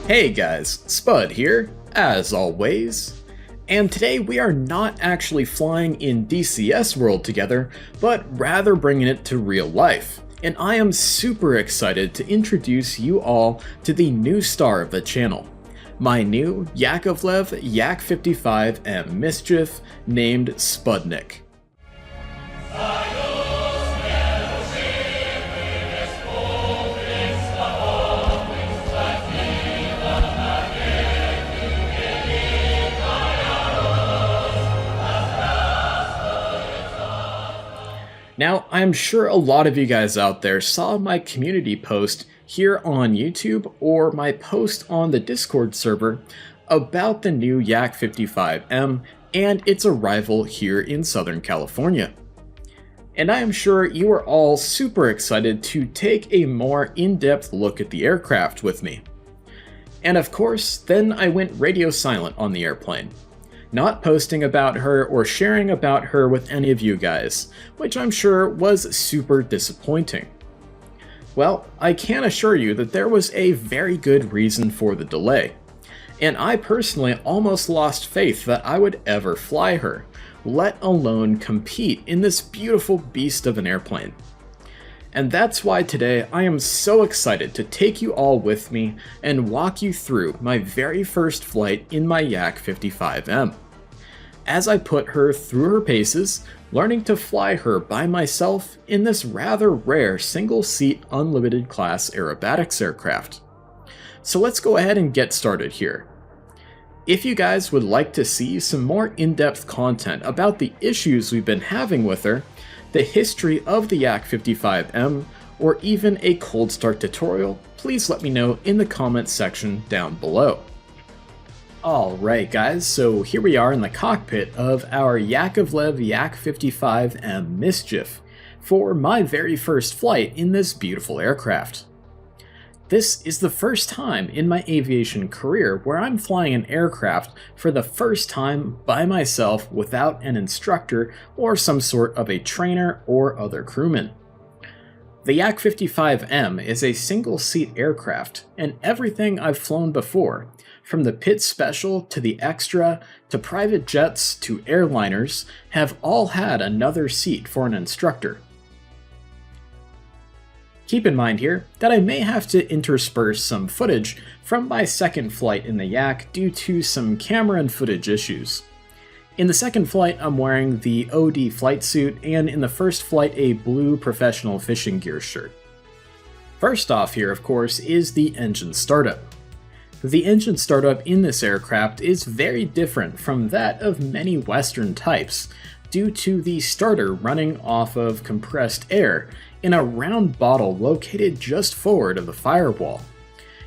Hey guys, Spud here, as always. And today we are not actually flying in DCS World together, but rather bringing it to real life. And I am super excited to introduce you all to the new star of the channel, my new Yakovlev Yak-55M Mischief named Spudnik. Now, I'm sure a lot of you guys out there saw my community post here on YouTube or my post on the Discord server about the new Yak-55M and its arrival here in Southern California. And I am sure you are all super excited to take a more in-depth look at the aircraft with me. And of course, then I went radio silent on the airplane, not posting about her or sharing about her with any of you guys, which I'm sure was super disappointing. Well, I can assure you that there was a very good reason for the delay, and I personally almost lost faith that I would ever fly her, let alone compete in this beautiful beast of an airplane. And that's why today I am so excited to take you all with me and walk you through my very first flight in my Yak-55M. As I put her through her paces, learning to fly her by myself in this rather rare single-seat Unlimited Class Aerobatics Aircraft. So let's go ahead and get started here. If you guys would like to see some more in-depth content about the issues we've been having with her, the history of the Yak-55M, or even a cold start tutorial, please let me know in the comments section down below. Alright guys, so here we are in the cockpit of our Yakovlev Yak-55M Mischief for my very first flight in this beautiful aircraft. This is the first time in my aviation career where I'm flying an aircraft for the first time by myself without an instructor or some sort of a trainer or other crewman. The Yak-55M is a single-seat aircraft, and everything I've flown before, from the Pit Special to the Extra to private jets to airliners, have all had another seat for an instructor. Keep in mind here that I may have to intersperse some footage from my second flight in the Yak due to some camera and footage issues. In the second flight, I'm wearing the OD flight suit, and in the first flight, a blue professional fishing gear shirt. First off here, of course, is the engine startup. The engine startup in this aircraft is very different from that of many Western types, due to the starter running off of compressed air in a round bottle located just forward of the firewall.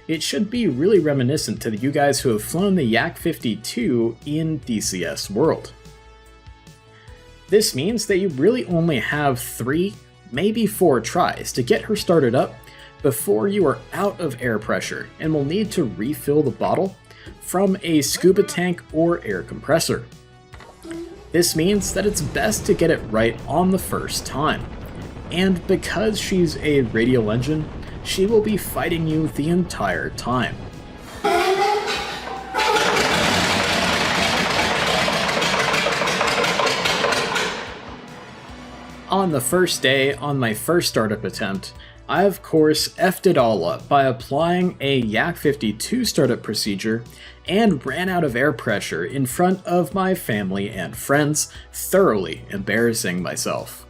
It should be really reminiscent to you guys who have flown the Yak-52 in DCS World. This means that you really only have 3, maybe 4 tries to get her started up before you are out of air pressure and will need to refill the bottle from a scuba tank or air compressor. This means that it's best to get it right on the first time, and because she's a radial engine, she will be fighting you the entire time. On the first day, on my first startup attempt, I of course effed it all up by applying a Yak-52 startup procedure and ran out of air pressure in front of my family and friends, thoroughly embarrassing myself.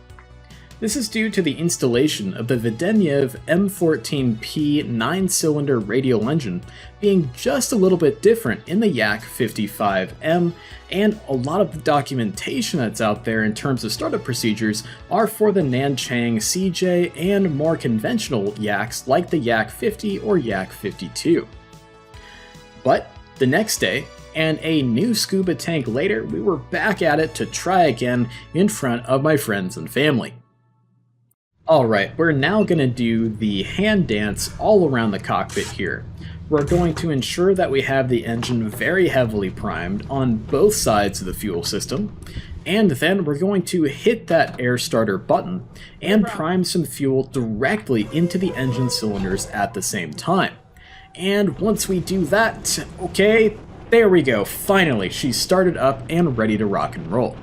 This is due to the installation of the Vedenev M14P 9-cylinder radial engine being just a little bit different in the Yak-55M, and a lot of the documentation that's out there in terms of startup procedures are for the Nanchang CJ and more conventional Yaks like the Yak-50 or Yak-52. But the next day, and a new scuba tank later, we were back at it to try again in front of my friends and family. Alright, we're now going to do the hand dance all around the cockpit here. We're going to ensure that we have the engine very heavily primed on both sides of the fuel system, and then we're going to hit that air starter button and prime some fuel directly into the engine cylinders at the same time. And once we do that, okay, there we go, finally, she's started up and ready to rock and roll.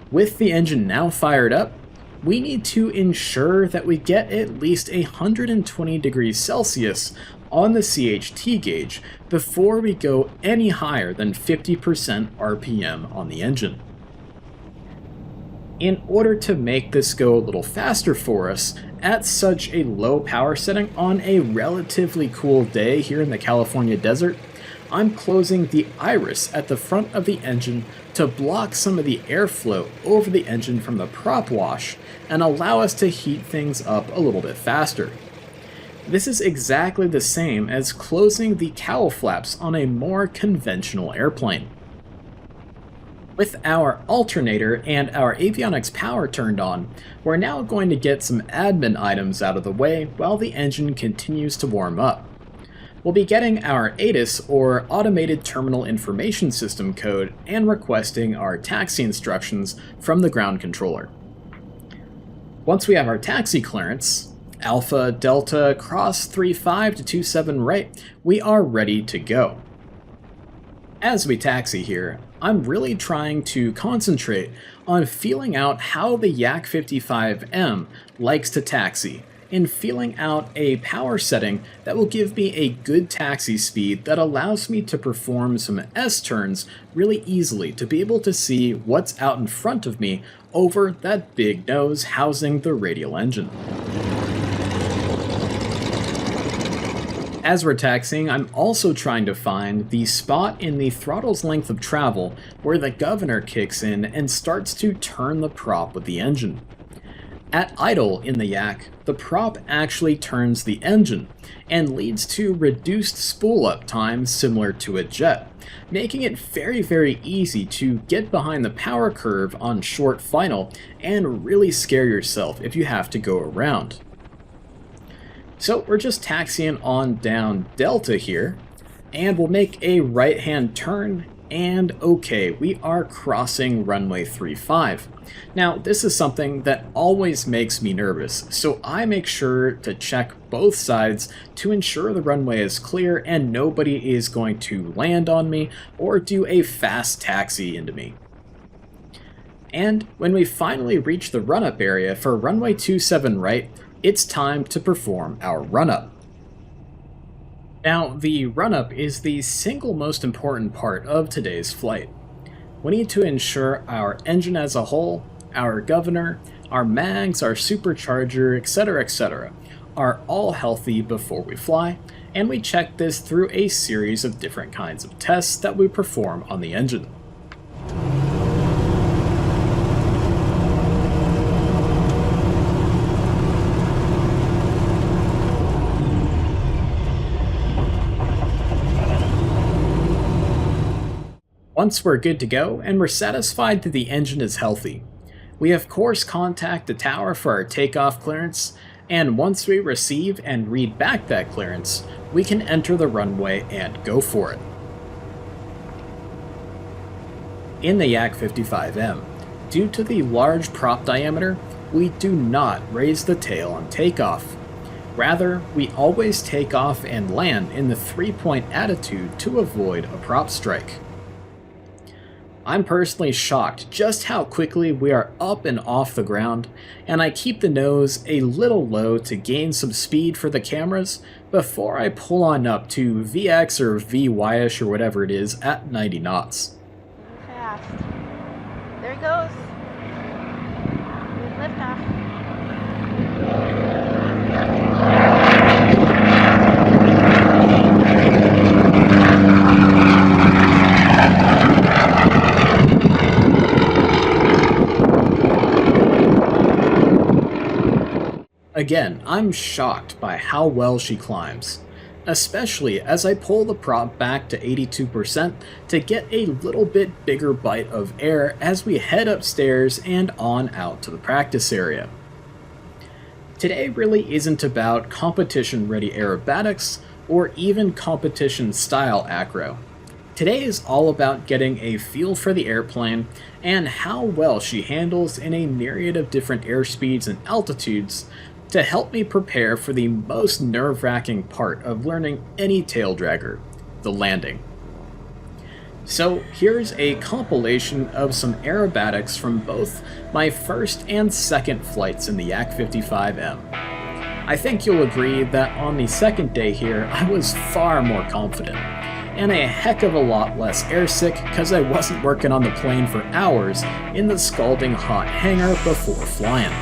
With the engine now fired up, we need to ensure that we get at least 120 degrees Celsius on the CHT gauge before we go any higher than 50% RPM on the engine. In order to make this go a little faster for us, at such a low power setting on a relatively cool day here in the California desert, I'm closing the iris at the front of the engine to block some of the airflow over the engine from the prop wash and allow us to heat things up a little bit faster. This is exactly the same as closing the cowl flaps on a more conventional airplane. With our alternator and our avionics power turned on, we're now going to get some admin items out of the way while the engine continues to warm up. We'll be getting our ATIS, or Automated Terminal Information System code, and requesting our taxi instructions from the ground controller. Once we have our taxi clearance, Alpha, Delta, cross 35 to 27 right, we are ready to go. As we taxi here, I'm really trying to concentrate on feeling out how the Yak-55M likes to taxi, and feeling out a power setting that will give me a good taxi speed that allows me to perform some S-turns really easily to be able to see what's out in front of me over that big nose housing the radial engine. As we're taxiing, I'm also trying to find the spot in the throttle's length of travel where the governor kicks in and starts to turn the prop with the engine. At idle in the Yak, the prop actually turns the engine and leads to reduced spool-up time similar to a jet, making it very easy to get behind the power curve on short final and really scare yourself if you have to go around. So we're just taxiing on down Delta here, and we'll make a right-hand turn, and okay, we are crossing runway 35. Now, this is something that always makes me nervous, so I make sure to check both sides to ensure the runway is clear and nobody is going to land on me or do a fast taxi into me. And when we finally reach the run-up area for runway 27 right, it's time to perform our run-up. Now, the run-up is the single most important part of today's flight. We need to ensure our engine as a whole, our governor, our mags, our supercharger, etc., are all healthy before we fly, and we check this through a series of different kinds of tests that we perform on the engine. Once we're good to go, and we're satisfied that the engine is healthy, we of course contact the tower for our takeoff clearance, and once we receive and read back that clearance, we can enter the runway and go for it. In the Yak-55M, due to the large prop diameter, we do not raise the tail on takeoff. Rather, we always take off and land in the 3-point attitude to avoid a prop strike. I'm personally shocked just how quickly we are up and off the ground, and I keep the nose a little low to gain some speed for the cameras before I pull on up to VX or VY-ish or whatever it is at 90 knots. Fast. There he goes. Liftoff. Again, I'm shocked by how well she climbs, especially as I pull the prop back to 82% to get a little bit bigger bite of air as we head upstairs and on out to the practice area. Today really isn't about competition-ready aerobatics or even competition-style acro. Today is all about getting a feel for the airplane and how well she handles in a myriad of different airspeeds and altitudes to help me prepare for the most nerve-wracking part of learning any tail dragger, the landing. So here's a compilation of some aerobatics from both my first and second flights in the Yak-55M. I think you'll agree that on the second day here I was far more confident, and a heck of a lot less airsick because I wasn't working on the plane for hours in the scalding hot hangar before flying.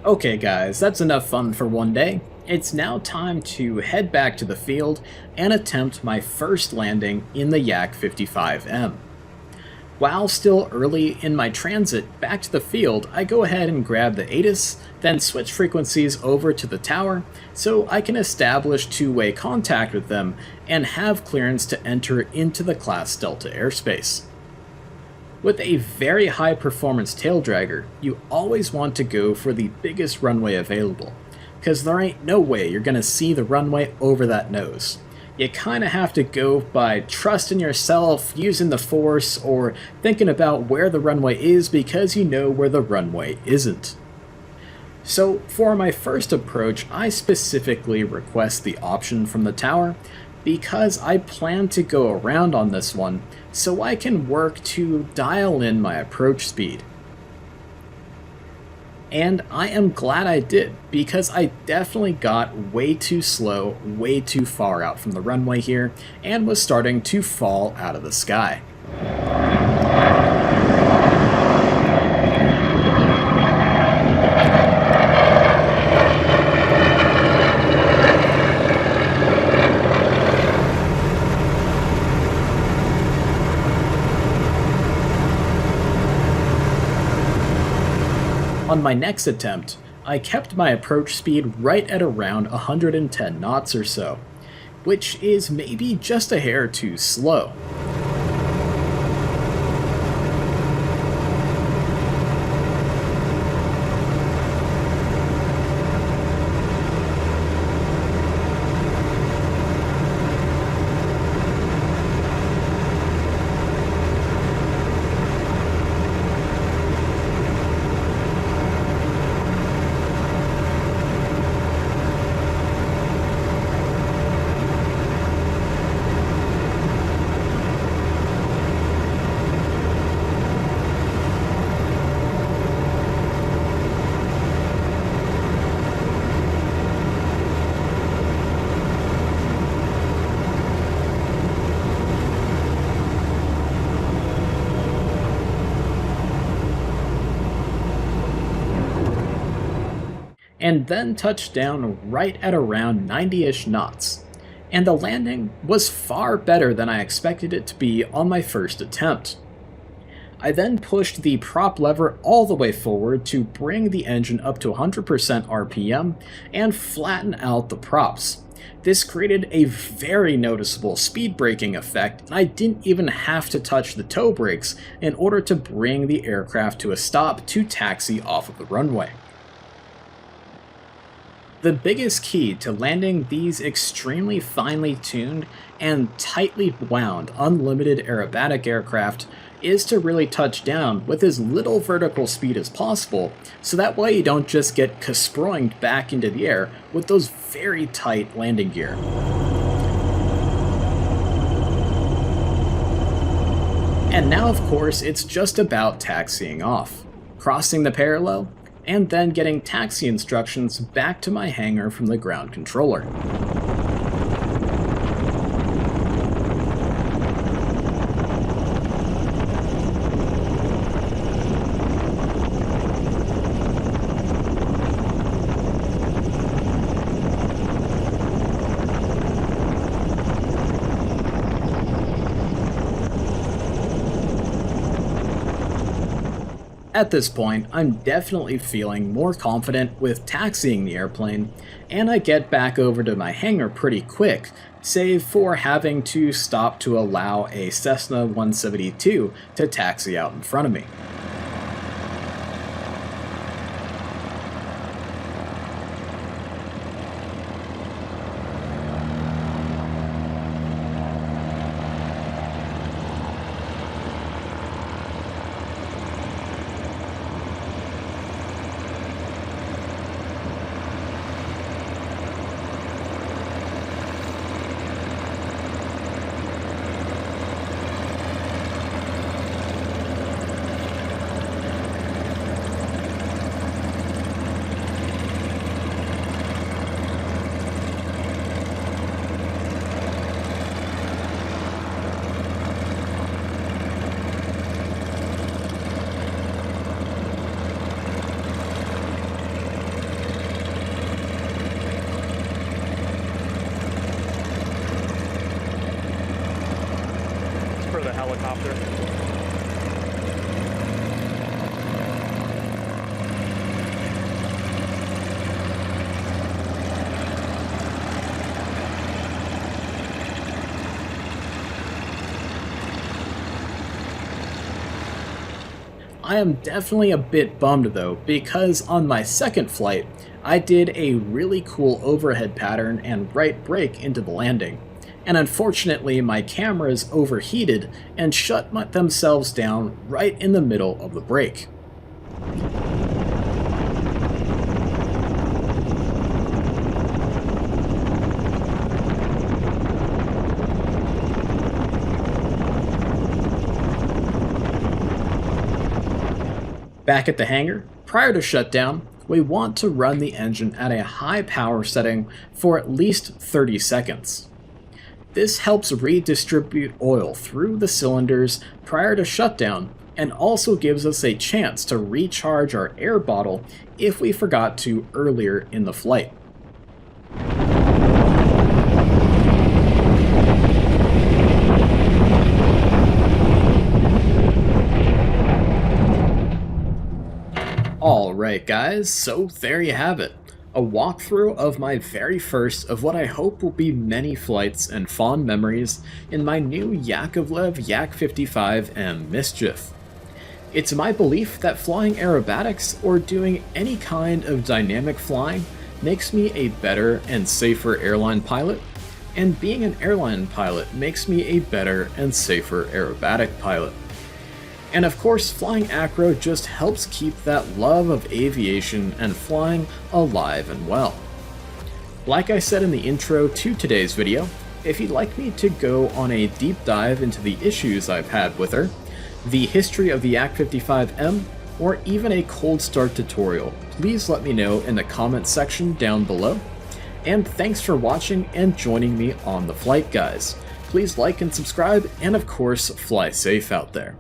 Okay guys, that's enough fun for one day. It's now time to head back to the field and attempt my first landing in the Yak-55M. While still early in my transit back to the field, I go ahead and grab the ATIS, then switch frequencies over to the tower so I can establish two-way contact with them and have clearance to enter into the Class Delta airspace. With a very high performance tail dragger, you always want to go for the biggest runway available, because there ain't no way you're going to see the runway over that nose. You kind of have to go by trusting yourself, using the force, or thinking about where the runway is because you know where the runway isn't. So for my first approach, I specifically request the option from the tower because I plan to go around on this one so I can work to dial in my approach speed. And I am glad I did, because I definitely got way too slow, way too far out from the runway here, and was starting to fall out of the sky. On my next attempt, I kept my approach speed right at around 110 knots or so, which is maybe just a hair too slow. and then touched down right at around 90-ish knots. And the landing was far better than I expected it to be on my first attempt. I then pushed the prop lever all the way forward to bring the engine up to 100% RPM and flatten out the props. This created a very noticeable speed braking effect, and I didn't even have to touch the toe brakes in order to bring the aircraft to a stop to taxi off of the runway. The biggest key to landing these extremely finely tuned and tightly wound unlimited aerobatic aircraft is to really touch down with as little vertical speed as possible, so that way you don't just get kasproinged back into the air with those very tight landing gear. And now of course it's just about taxiing off, crossing the parallel, and then getting taxi instructions back to my hangar from the ground controller. At this point, I'm definitely feeling more confident with taxiing the airplane, and I get back over to my hangar pretty quick, save for having to stop to allow a Cessna 172 to taxi out in front of me. The helicopter. I am definitely a bit bummed though, because on my second flight, I did a really cool overhead pattern and right brake into the landing. And unfortunately my cameras overheated and shut themselves down right in the middle of the brake. Back at the hangar, prior to shutdown, we want to run the engine at a high power setting for at least 30 seconds. This helps redistribute oil through the cylinders prior to shutdown and also gives us a chance to recharge our air bottle if we forgot to earlier in the flight. Alright guys, so there you have it. A walkthrough of my very first of what I hope will be many flights and fond memories in my new Yakovlev Yak-55M Mischief. It's my belief that flying aerobatics or doing any kind of dynamic flying makes me a better and safer airline pilot, and being an airline pilot makes me a better and safer aerobatic pilot. And of course, flying acro just helps keep that love of aviation and flying alive and well. Like I said in the intro to today's video, if you'd like me to go on a deep dive into the issues I've had with her, the history of the Yak-55M, or even a cold start tutorial, please let me know in the comments section down below. And thanks for watching and joining me on the flight, guys. Please like and subscribe, and of course, fly safe out there.